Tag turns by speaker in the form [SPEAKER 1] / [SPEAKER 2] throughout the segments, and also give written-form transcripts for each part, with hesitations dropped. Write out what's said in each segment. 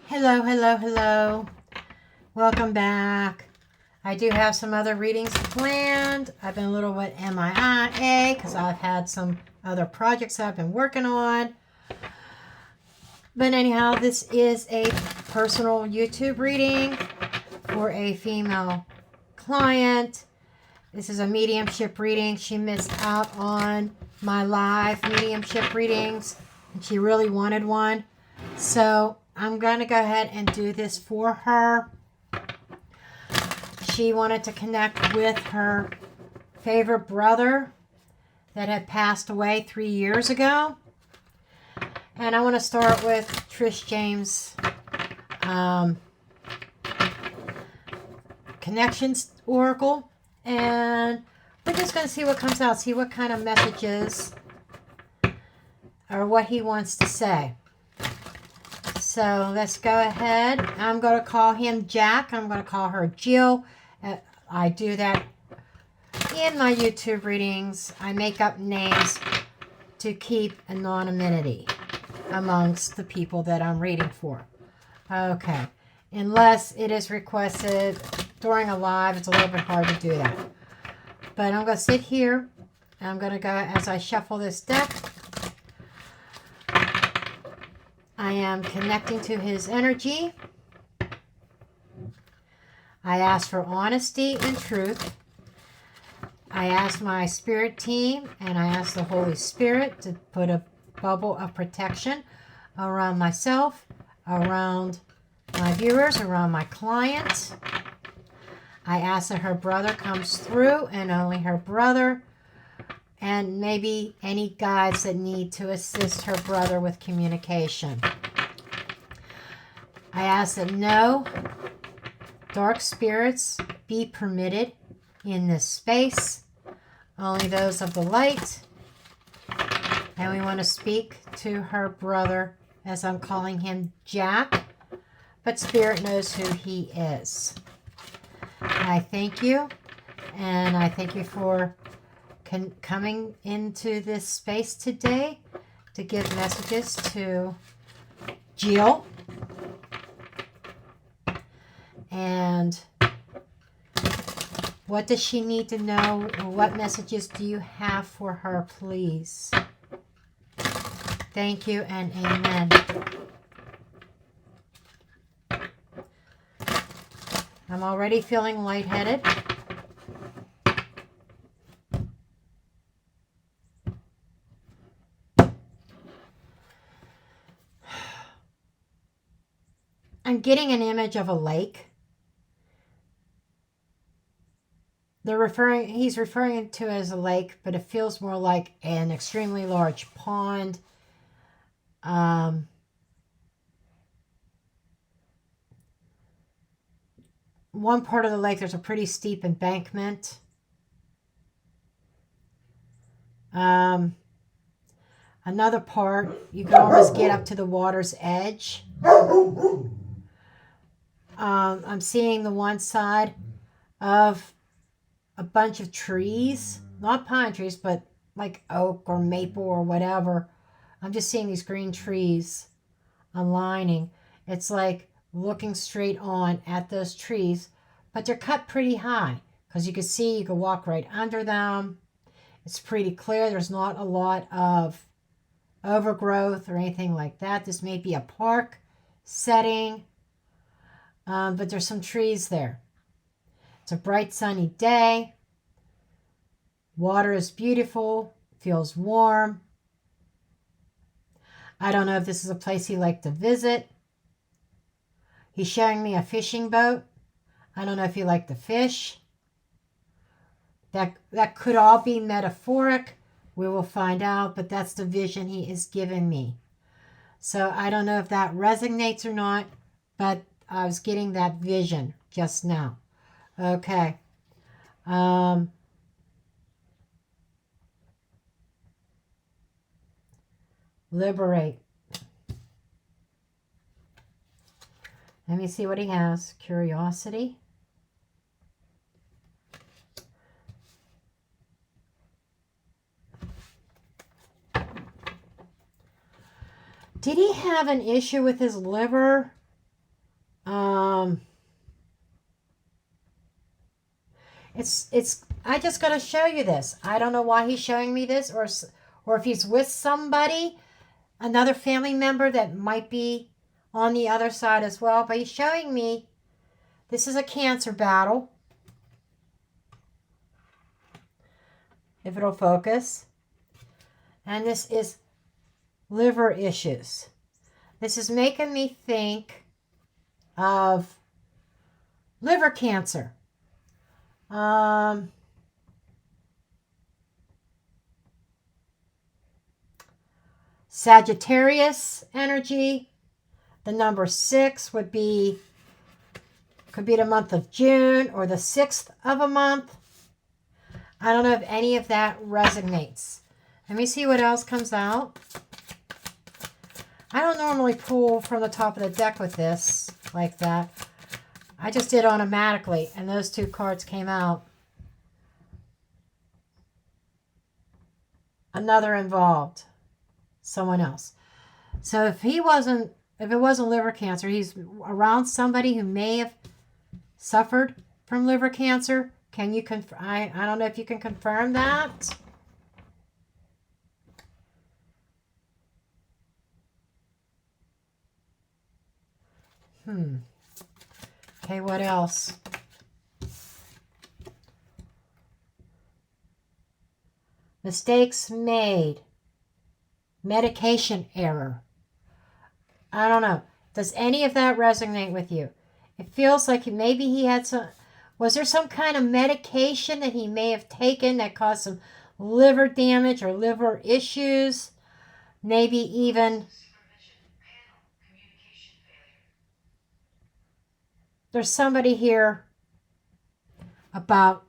[SPEAKER 1] Hello, hello, hello. Welcome back. I do have some other readings planned. I've been a little bit MIA because I've had some other projects I've been working on. But anyhow, this is a personal YouTube reading for a female client. This is a mediumship reading. She missed out on my live mediumship readings, and she really wanted one. So I'm going to go ahead and do this for her. She wanted to connect with her favorite brother that had passed away 3 years ago. And I want to start with Trish James' Connections Oracle. And we're just going to see what comes out, see what kind of messages or what he wants to say. So let's go ahead. I'm going to call him Jack. I'm going to call her Jill. I do that in my YouTube readings. I make up names to keep anonymity amongst the people that I'm reading for. Okay. Unless it is requested during a live, it's a little bit hard to do that. But I'm going to sit here. And I'm going to go, as I shuffle this deck, I am connecting to his energy. I ask for honesty and truth. I ask my spirit team and I ask the Holy Spirit to put a bubble of protection around myself, around my viewers, around my client. I ask that her brother comes through and only her brother, and maybe any guides that need to assist her brother with communication. I ask that no dark spirits be permitted in this space, only those of the light. And we want to speak to her brother, as I'm calling him Jack, but Spirit knows who he is. I thank you, and I thank you for coming into this space today to give messages to Jill. And what does she need to know? What messages do you have for her, please? Thank you and amen. I'm already feeling lightheaded. I'm getting an image of a lake. He's referring to it as a lake, but it feels more like an extremely large pond. One part of the lake, there's a pretty steep embankment. Another part, you can almost get up to the water's edge. I'm seeing the one side of a bunch of trees, not pine trees, but like oak or maple or whatever. I'm just seeing these green trees aligning. It's like looking straight on at those trees, but they're cut pretty high because you can see you can walk right under them. It's pretty clear. There's not a lot of overgrowth or anything like that. This may be a park setting, but there's some trees there. It's a bright sunny day. Water is beautiful, feels warm. I don't know if this is a place he liked to visit. He's showing me a fishing boat. I don't know if he liked to fish. That could all be metaphoric. We will find out, but that's the vision he is giving me. So I don't know if that resonates or not, but I was getting that vision just now. Okay. Liberate. Let me see what he has. Curiosity. Did he have an issue with his liver? Um, I just got to show you this. I don't know why he's showing me this, or if he's with somebody, another family member that might be on the other side as well. But he's showing me this is a cancer battle. If it'll focus. And this is liver issues. This is making me think of liver cancer. Sagittarius energy. The number 6 could be the month of June or the 6th of a month. I don't know if any of that resonates. Let me see what else comes out. I don't normally pull from the top of the deck with this like that. I just did automatically, and those 2 cards came out. Another involved. Someone else. So if it wasn't liver cancer, he's around somebody who may have suffered from liver cancer. Can you confirm? I don't know if you can confirm that. Okay, what else? Mistakes made. Medication error. I don't know. Does any of that resonate with you? It feels like maybe he had some... Was there some kind of medication that he may have taken that caused some liver damage or liver issues? Maybe even... There's somebody here about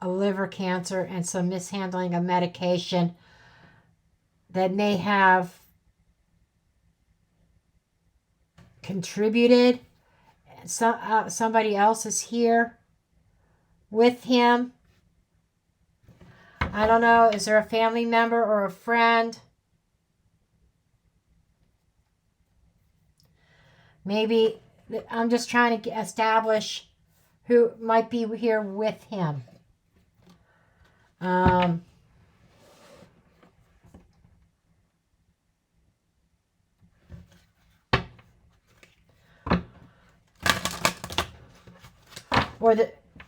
[SPEAKER 1] a liver cancer and some mishandling of medication that may have contributed. Somebody else is here with him. I don't know. Is there a family member or a friend? Maybe I'm just trying to establish who might be here with him. Or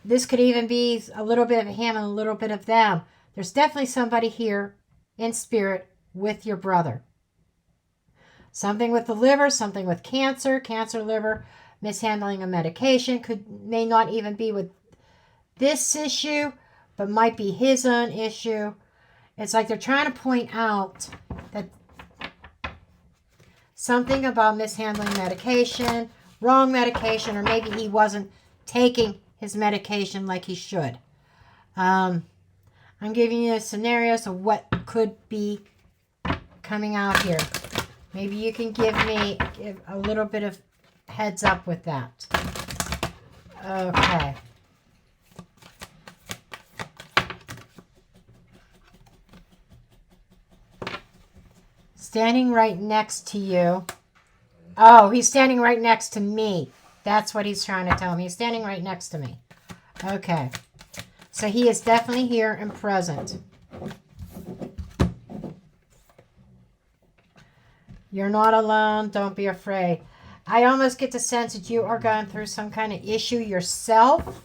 [SPEAKER 1] this could even be a little bit of him and a little bit of them. There's definitely somebody here in spirit with your brother. Something with the liver, something with cancer, liver, mishandling of medication. May not even be with this issue, but might be his own issue. It's like they're trying to point out that something about mishandling medication, wrong medication, or maybe he wasn't taking his medication like he should. I'm giving you scenarios of what could be coming out here. Maybe you can give me a little bit of heads up with that. Okay. Standing right next to you. Oh, he's standing right next to me. That's what he's trying to tell me. He's standing right next to me. Okay. So he is definitely here and present. You're not alone. Don't be afraid. I almost get the sense that you are going through some kind of issue yourself.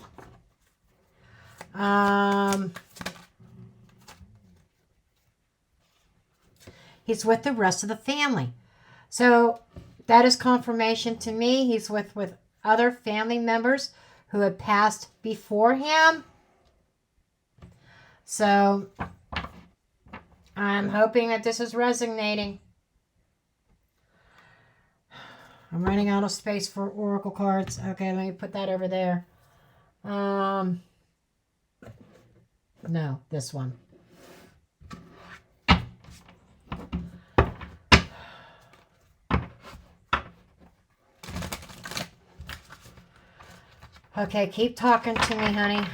[SPEAKER 1] He's with the rest of the family. So that is confirmation to me. He's with other family members who had passed before him. So I'm hoping that this is resonating. I'm running out of space for oracle cards. Okay, let me put that over there. No, this one. Okay, keep talking to me, honey.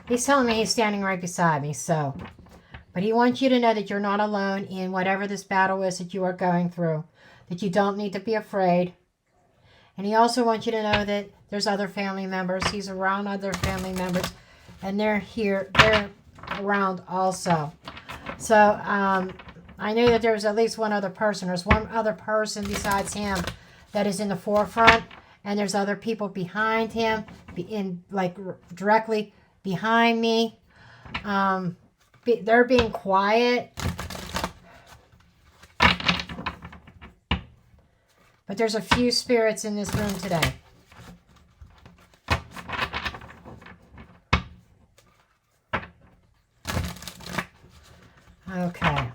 [SPEAKER 1] He's telling me he's standing right beside me, so. But he wants you to know that you're not alone in whatever this battle is that you are going through. That you don't need to be afraid. And he also wants you to know that there's other family members. He's around other family members. And they're here. They're around also. So I knew that there was at least one other person. There's one other person besides him that is in the forefront. And there's other people behind him. Directly behind me. They're being quiet. But there's a few spirits in this room today. Okay.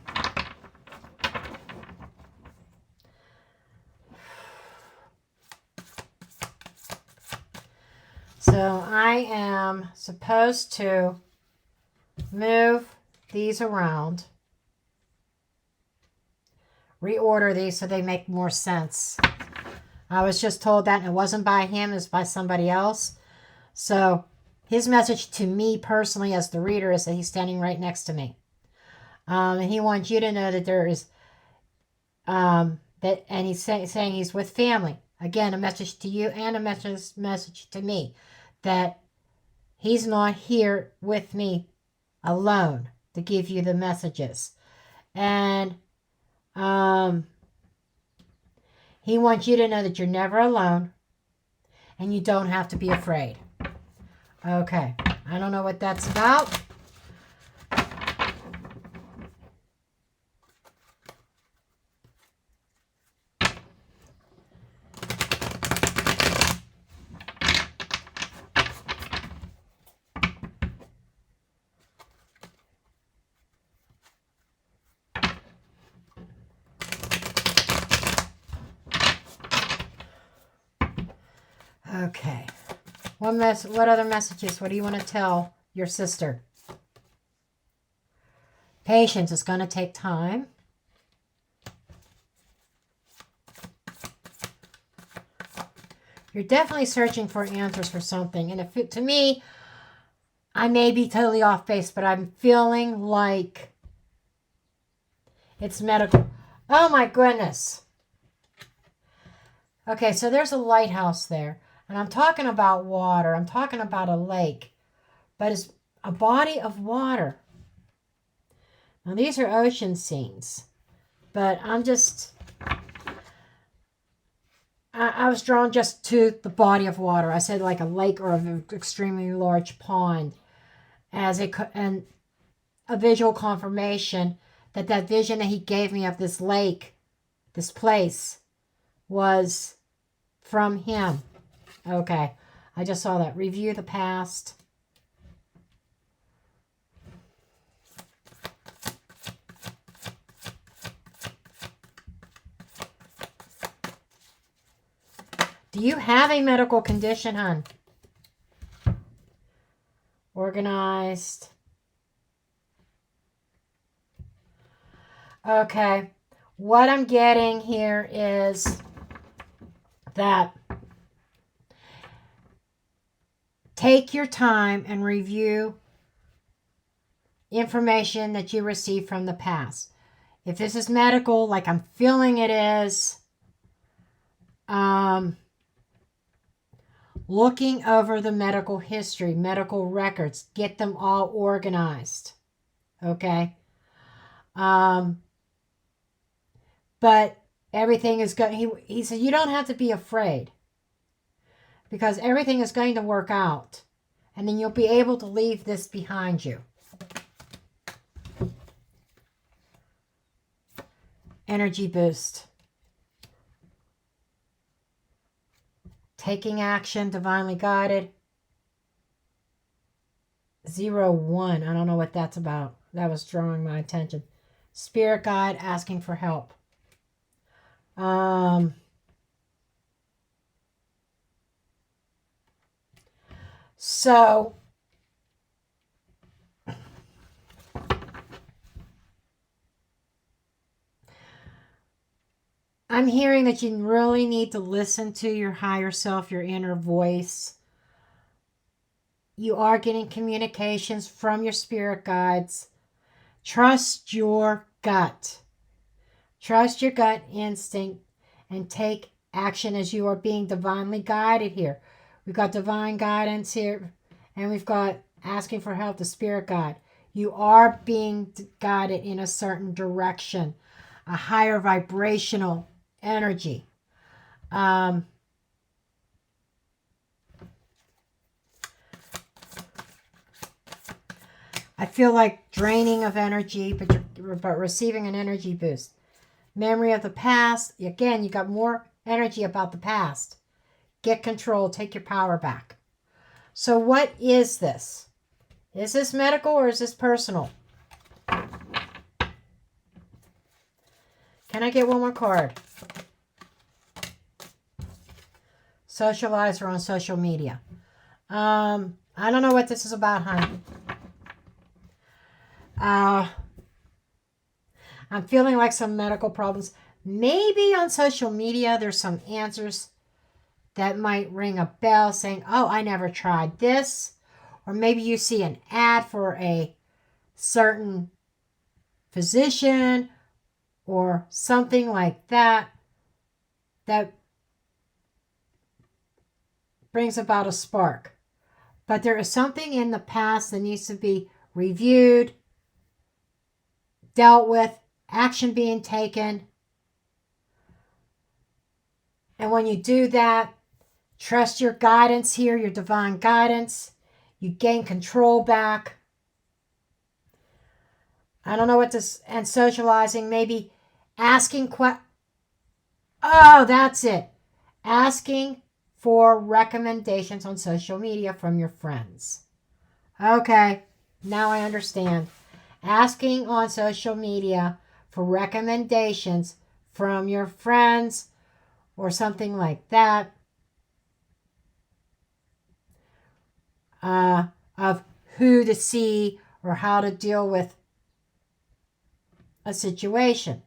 [SPEAKER 1] So I am supposed to move these around. Reorder these so they make more sense. I was just told that, and it wasn't by him, it was by somebody else. So his message to me personally as the reader is that he's standing right next to me. And he wants you to know that there is, and he's saying he's with family. Again, a message to you and a message to me that he's not here with me alone to give you the messages. And he wants you to know that you're never alone and you don't have to be afraid. Okay, I don't know what that's about. Okay. What other messages? What do you want to tell your sister? Patience is going to take time. You're definitely searching for answers for something. And to me, I may be totally off base, but I'm feeling like it's medical. Oh my goodness. Okay, so there's a lighthouse there. And I'm talking about water. I'm talking about a lake. But it's a body of water. Now, these are ocean scenes. But I was drawn just to the body of water. I said like a lake or an extremely large pond. And a visual confirmation that vision that he gave me of this lake, this place, was from him. Okay, I just saw that. Review the past. Do you have a medical condition, hon? Organized. Okay, what I'm getting here is that take your time and review information that you received from the past. If this is medical, like I'm feeling it is, looking over the medical history, medical records, get them all organized. Okay? But everything is going, he said, you don't have to be afraid because everything is going to work out and then you'll be able to leave this behind you. Energy boost. Taking action, divinely guided. 01. I don't know what that's about. That was drawing my attention. Spirit guide asking for help. So I'm hearing that you really need to listen to your higher self, your inner voice. You are getting communications from your spirit guides. Trust your gut. Trust your gut instinct and take action as you are being divinely guided here. We've got divine guidance here, and we've got asking for help, the spirit guide. You are being guided in a certain direction, a higher vibrational energy. I feel like draining of energy, but receiving an energy boost. Memory of the past. Again, you got more energy about the past. Get control. Take your power back. So what is this? Is this medical or is this personal? Can I get one more card? Socializer on social media. I don't know what this is about, honey. I'm feeling like some medical problems. Maybe on social media there's some answers that might ring a bell saying, oh, I never tried this. Or maybe you see an ad for a certain physician or something like that that brings about a spark. But there is something in the past that needs to be reviewed, dealt with, action being taken. And when you do that, trust your guidance here, your divine guidance. You gain control back. I don't know what this, and socializing, maybe asking oh, that's it. Asking for recommendations on social media from your friends. Okay, now I understand. Asking on social media for recommendations from your friends or something like that. Of who to see or how to deal with a situation.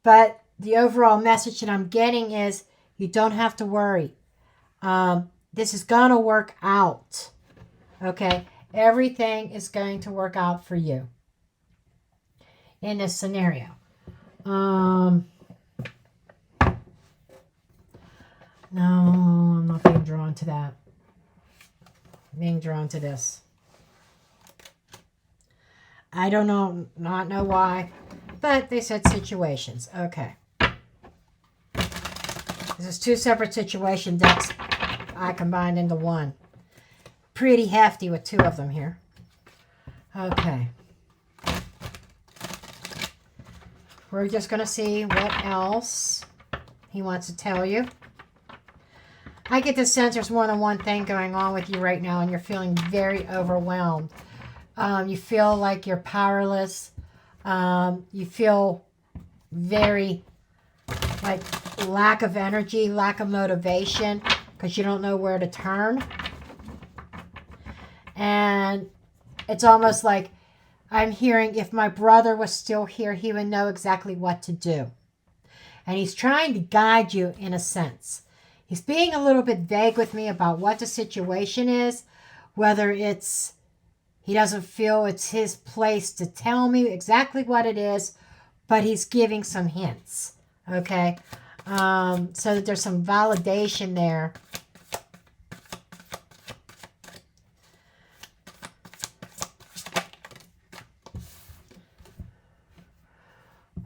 [SPEAKER 1] But the overall message that I'm getting is you don't have to worry. This is going to work out. Okay? Everything is going to work out for you in this scenario. No, I'm not being drawn to that. Being drawn to this. I don't know, not know why, but they said situations. Okay. This is two separate situation decks I combined into one. Pretty hefty with two of them here. Okay. We're just going to see what else he wants to tell you. I get the sense there's more than one thing going on with you right now, and you're feeling very overwhelmed. You feel like you're powerless. You feel very like lack of energy, lack of motivation, because you don't know where to turn. And it's almost like I'm hearing if my brother was still here, he would know exactly what to do. And he's trying to guide you in a sense. He's being a little bit vague with me about what the situation is, whether it's he doesn't feel it's his place to tell me exactly what it is, but he's giving some hints, okay? So that there's some validation there.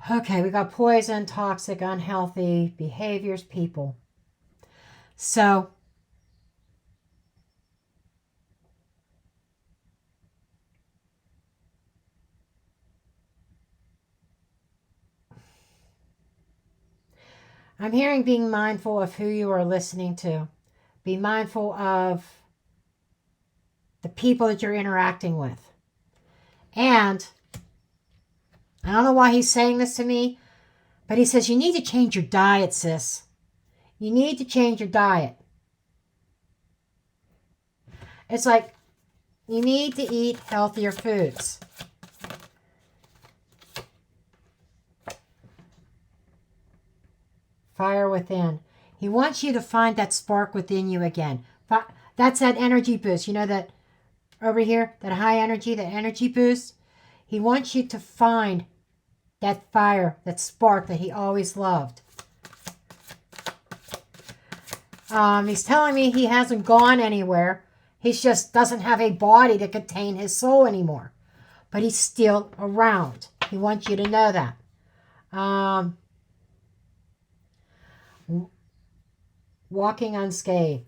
[SPEAKER 1] Okay, we got poison, toxic, unhealthy behaviors, people. So, I'm hearing being mindful of who you are listening to. Be mindful of the people that you're interacting with. And I don't know why he's saying this to me, but he says you need to change your diet, sis. You need to change your diet. It's like you need to eat healthier foods. Fire within. He wants you to find that spark within you again. That's that energy boost. You know that over here, that high energy, that energy boost? He wants you to find that fire, that spark that he always loved. He's telling me he hasn't gone anywhere. He just doesn't have a body to contain his soul anymore. But he's still around. He wants you to know that. Walking unscathed.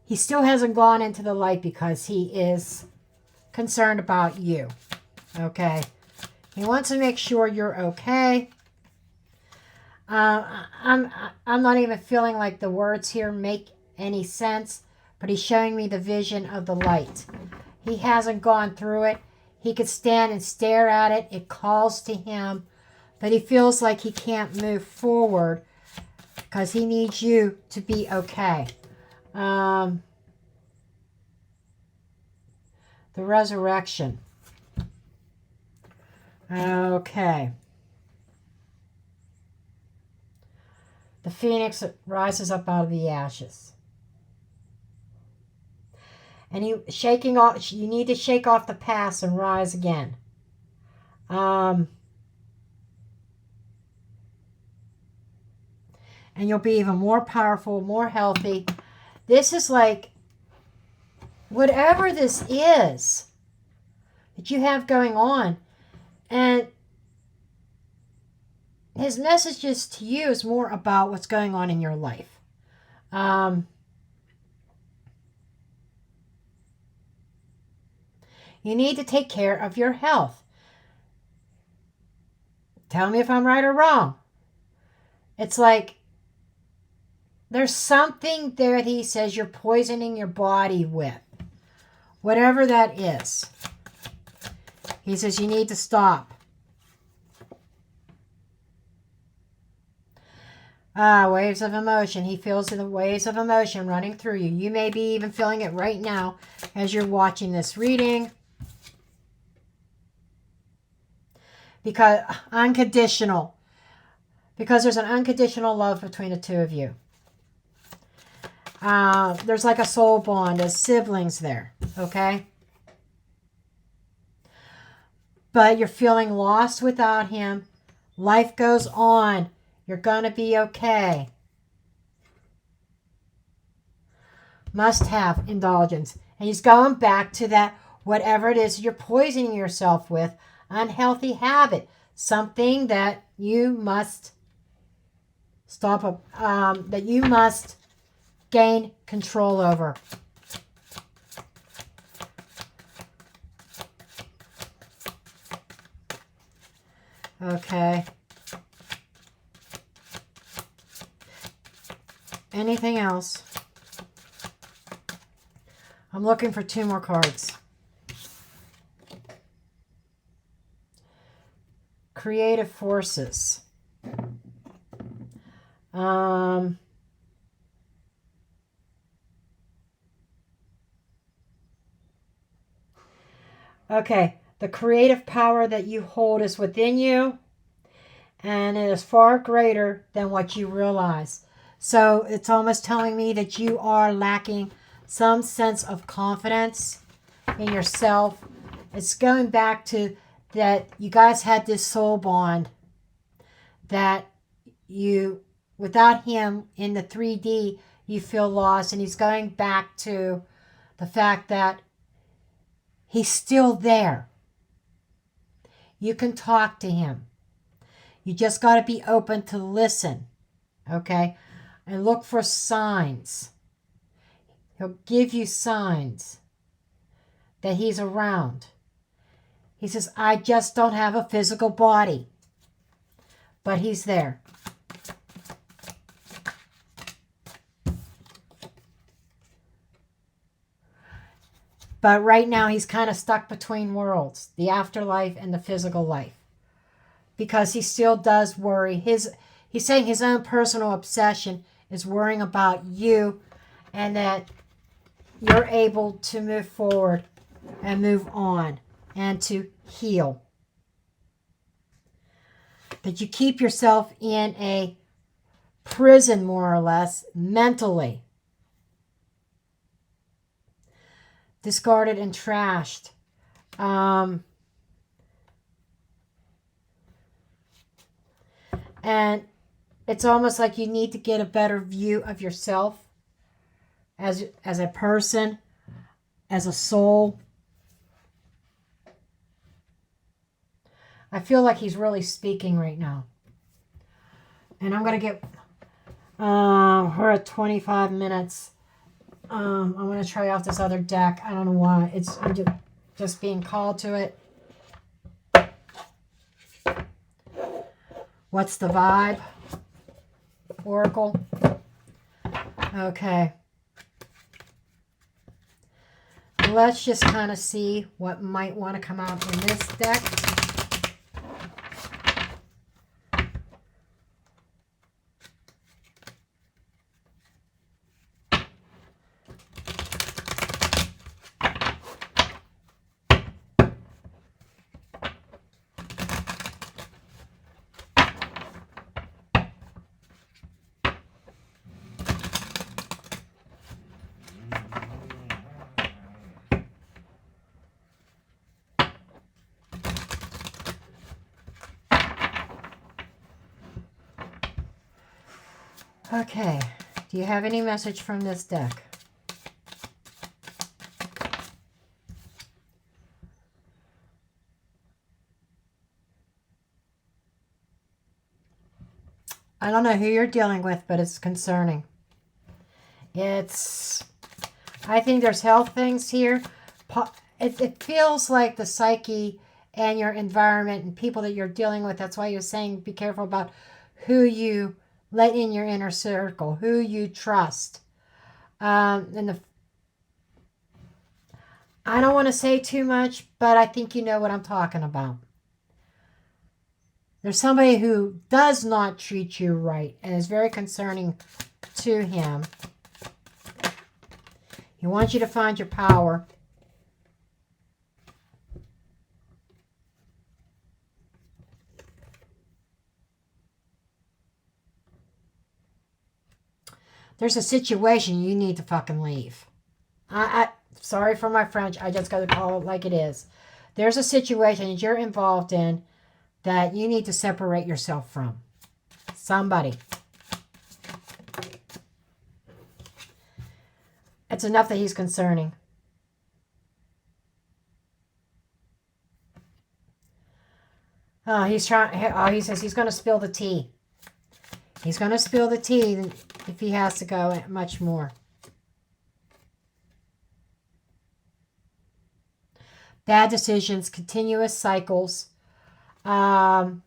[SPEAKER 1] He still hasn't gone into the light because he is concerned about you. Okay? He wants to make sure you're okay. I'm not even feeling like the words here make any sense, but he's showing me the vision of the light. He hasn't gone through it. He could stand and stare at it. It calls to him, but he feels like he can't move forward because he needs you to be okay. The resurrection. Okay. The phoenix rises up out of the ashes. And you need to shake off the past and rise again. And you'll be even more powerful, more healthy. This is like, whatever this is that you have going on, and his messages to you is more about what's going on in your life. You need to take care of your health. Tell me if I'm right or wrong. It's like there's something there that he says you're poisoning your body with. Whatever that is. He says you need to stop. Waves of emotion. He feels the waves of emotion running through you. You may be even feeling it right now as you're watching this reading. Because unconditional. Because there's an unconditional love between the two of you. There's like a soul bond as siblings there. Okay? But you're feeling lost without him. Life goes on. You're going to be okay. Must have indulgence. And he's going back to that, whatever it is you're poisoning yourself with, unhealthy habit. Something that you must stop, that you must gain control over. Okay. Anything else? I'm looking for 2 more cards. Creative forces. Okay, the creative power that you hold is within you, and it is far greater than what you realize. So it's almost telling me that you are lacking some sense of confidence in yourself. It's going back to that you guys had this soul bond that you, without him in the 3D, you feel lost. And he's going back to the fact that he's still there. You can talk to him. You just got to be open to listen. Okay? And look for signs. He'll give you signs that he's around. He says, I just don't have a physical body. But he's there. But right now he's kind of stuck between worlds, the afterlife and the physical life. Because he still does worry. He's saying his own personal obsession is worrying about you, and that you're able to move forward and move on and to heal. That you keep yourself in a prison, more or less, mentally. Discarded and trashed. And it's almost like you need to get a better view of yourself as a person, as a soul. I feel like he's really speaking right now. And I'm going to get... we're at 25 minutes. I'm going to try out this other deck. I don't know why. I'm just being called to it. What's the vibe? Oracle. Okay. Let's just kind of see what might want to come out in this deck. Okay, do you have any message from this deck? I don't know who you're dealing with, but it's concerning. I think there's health things here. It feels like the psyche and your environment and people that you're dealing with. That's why you're saying be careful about who you let in your inner circle, who you trust. I don't want to say too much, but I think you know what I'm talking about. There's somebody who does not treat you right and is very concerning to him. He wants you to find your power. There's a situation you need to fucking leave. Sorry for my French. I just got to call it like it is. There's a situation that you're involved in that you need to separate yourself from. Somebody. It's enough that he's concerning. He says he's going to spill the tea. He's going to spill the tea if he has to go much more. Bad decisions, continuous cycles. And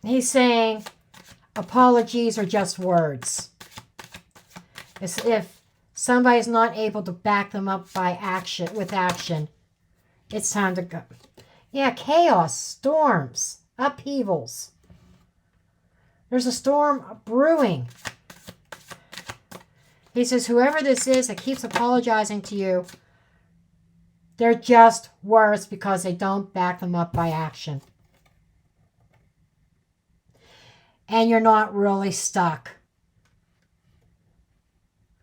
[SPEAKER 1] he's saying apologies are just words. As if somebody's not able to back them up by action, with action, it's time to go. Yeah, chaos, storms, upheavals. There's a storm brewing. He says, whoever this is that keeps apologizing to you, they're just words because they don't back them up by action. And you're not really stuck.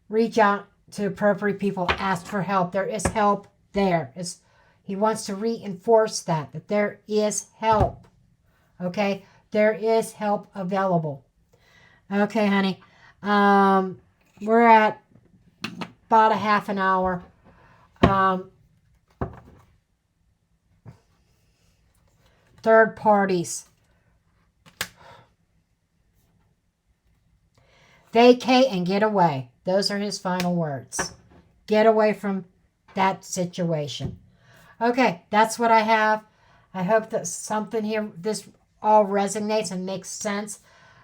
[SPEAKER 1] Reach out to appropriate people. Ask for help. There is help there. He wants to reinforce that there is help. Okay? There is help available. Okay, honey. We're at about a half an hour. Third parties. Vacate and get away. Those are his final words. Get away from that situation. Okay, that's what I have. I hope that something here, this all resonates and makes sense.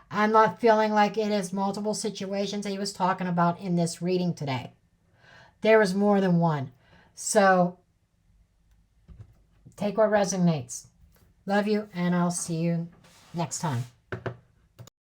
[SPEAKER 1] I'm not feeling like it is multiple situations that he was talking about in this reading today. There was more than one. So, take what resonates. Love you, and I'll see you next time.